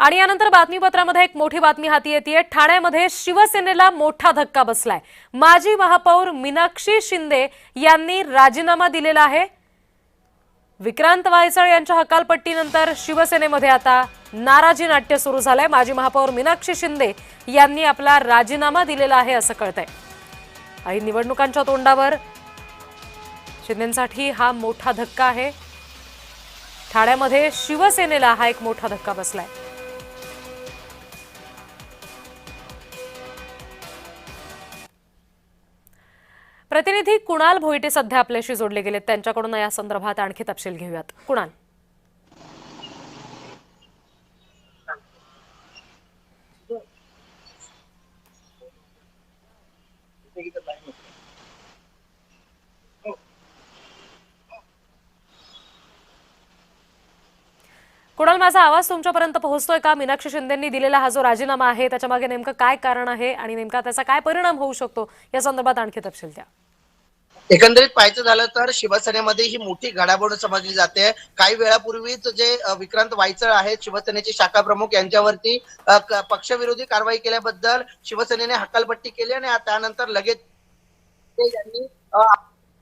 आणि यानंतर बातमीपत्रामध्ये एक मोठी बातमी हाती येते। ठाण्यामध्ये शिवसेनेला मोठा धक्का बसलाय। माजी महापौर मीनाक्षी शिंदे यांनी राजीनामा दिलेला आहे। विक्रांत वायचळ यांच्या हकालपट्टीनंतर शिवसेनेमध्ये आता नाराजी नाट्य सुरू झालंय। माजी महापौर मीनाक्षी शिंदे यांनी आपला राजीनामा दिलेला आहे असं कळतंय। आणि निवडणुकांच्या तोंडावर शिंदेंसाठी हा मोठा धक्का आहे। ठाण्यामध्ये शिवसेनेला हा एक मोठा धक्का बसलाय। प्रतिनिधी कुणाल भोईटे सध्या आपल्याशी जोडले गेलेत, त्यांच्याकडून या संदर्भात आणखी तपशील घेऊयात। कुणाल, कुणाल माझा आवाज तुमच्यापर्यंत पोहोचतोय का? मीनाक्षी शिंदेंनी दिलेला हा जो राजीनामा आहे त्याच्यामागे नेमकं काय कारण आहे आणि नेमका त्याचा काय परिणाम होऊ शकतो या संदर्भात आणखी तपशील द्या। एकंदरीत पाहायचं झालं तर शिवसेनेमध्ये ही मोठी घडामोड समजली जाते। काही वेळापूर्वीच जे विक्रांत वायचळ आहेत शिवसेनेचे शाखा प्रमुख यांच्यावरती पक्षविरोधी कारवाई केल्याबद्दल शिवसेनेने हकालपट्टी केली आणि त्यानंतर लगेच यांनी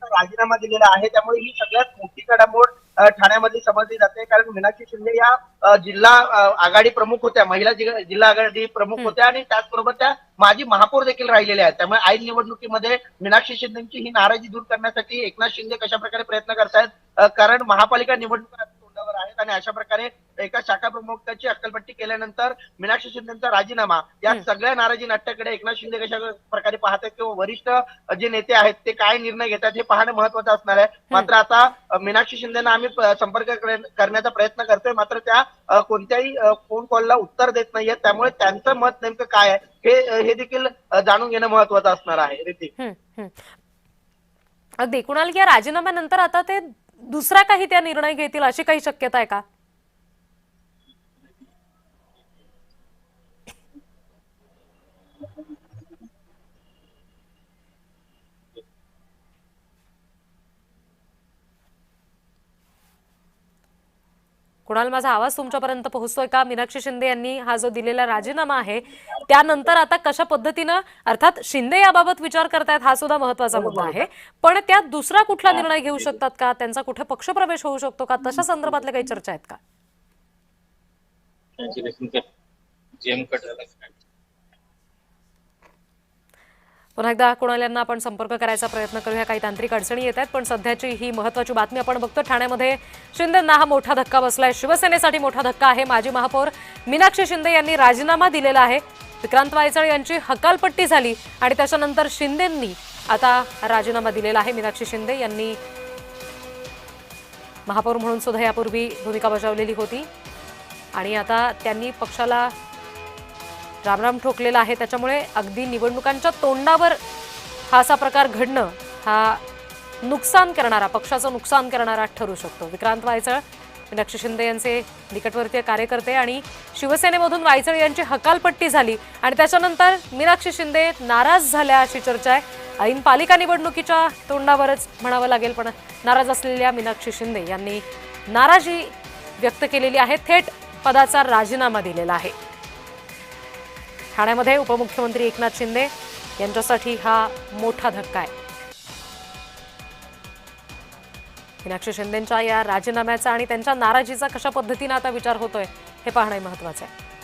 राजीनामा दिलेला आहे। त्यामुळे ही सगळ्यात मोठी घडामोड ठाण्यामध्ये समजली जाते, कारण मीनाक्षी शिंदे या जिल्हा आघाडी प्रमुख होत्या, महिला जिल्हा आघाडी प्रमुख होत्या आणि त्याचबरोबर त्या माजी महापौर देखील राहिलेल्या आहेत। त्यामुळे ऐन निवडणुकीमध्ये मीनाक्षी शिंदेची ही नाराजी दूर करण्यासाठी एकनाथ शिंदे कशा प्रकारे प्रयत्न करतायत, कारण महापालिका निवडणुका तोंडावर आहेत आणि अशा प्रकारे एका शाखा प्रमुखाची हक्कलपट्टी केल्यानंतर मीनाक्षी शिंदेचा राजीनामा या सगळ्या नाराजी नाट्याकडे एकनाथ शिंदे कशा प्रकारे पाहतात किंवा वरिष्ठ जे नेते आहेत ते काय निर्णय घेतात हे पाहणं महत्त्वाचं असणार आहे। मात्र आता मीनाक्षी शिंदेना आम्ही संपर्क करण्याचा प्रयत्न करतोय, मात्र त्या कोणत्याही फोन कॉलला उत्तर देत नाहीयेत। त्यामुळे त्यांचं मत नेमकं काय आहे हे देखील जाणून घेणं महत्त्वाचं असणार आहे। रीती अगदी कुणाल, या राजीनाम्यानंतर आता ते दुसरा काही त्या निर्णय घेतील अशी काही शक्यता आहे का? कुणाल, माझा आवाज तुमच्यापर्यंत पोहोचतोय का? मीनाक्षी शिंदे यांनी हा जो दिलेला राजीनामा आहे त्यानंतर आता कशा पद्धतीनं, अर्थात शिंदे याबाबत विचार करतायत हा सुद्धा महत्त्वाचा मुद्दा आहे, पण त्यात दुसरा कुठला निर्णय घेऊ शकतात का? त्यांचा कुठे पक्षप्रवेश होऊ शकतो का? तशा संदर्भातल्या काही चर्चा आहेत का? पुन्हा एकदा कुणाल यांना आपण संपर्क करायचा प्रयत्न करूया। काही तांत्रिक अडचणी येत आहेत, पण सध्याची ही महत्त्वाची बातमी आपण बघतो। ठाण्यामध्ये शिंदेंना हा मोठा धक्का बसलाय। शिवसेनेसाठी मोठा धक्का आहे। माजी महापौर मीनाक्षी शिंदे यांनी राजीनामा दिलेला आहे। विक्रांत वायचळ यांची हकालपट्टी झाली आणि त्याच्यानंतर शिंदेंनी आता राजीनामा दिलेला आहे। मीनाक्षी शिंदे यांनी महापौर म्हणून सुद्धा यापूर्वी भूमिका बजावलेली होती आणि आता त्यांनी पक्षाला रामराम ठोकलेला आहे। त्याच्यामुळे अगदी निवडणुकांच्या तोंडावर हा असा प्रकार घडणं हा नुकसान करणारा, पक्षाचं नुकसान करणारा ठरू शकतो। विक्रांत वायचळ, मीनाक्षी शिंदे यांचे निकटवर्तीय कार्यकर्ते आणि शिवसेनेमधून वायचळ यांची हकालपट्टी झाली आणि त्याच्यानंतर मीनाक्षी शिंदे नाराज झाल्या अशी चर्चा आहे। ऐन पालिका निवडणुकीच्या तोंडावरच म्हणावं लागेल, पण नाराज असलेल्या मीनाक्षी शिंदे यांनी नाराजी व्यक्त केलेली आहे। थेट पदाचा राजीनामा दिलेला आहे। ठाण्यामध्ये उपमुख्यमंत्री एकनाथ शिंदे यांच्यासाठी हा मोठा धक्का आहे। मीनाक्षी शिंदेंच्या या राजीनाम्याचा आणि त्यांच्या नाराजीचा कशा पद्धतीने आता विचार होतोय हे पाहणं महत्त्वाचं आहे।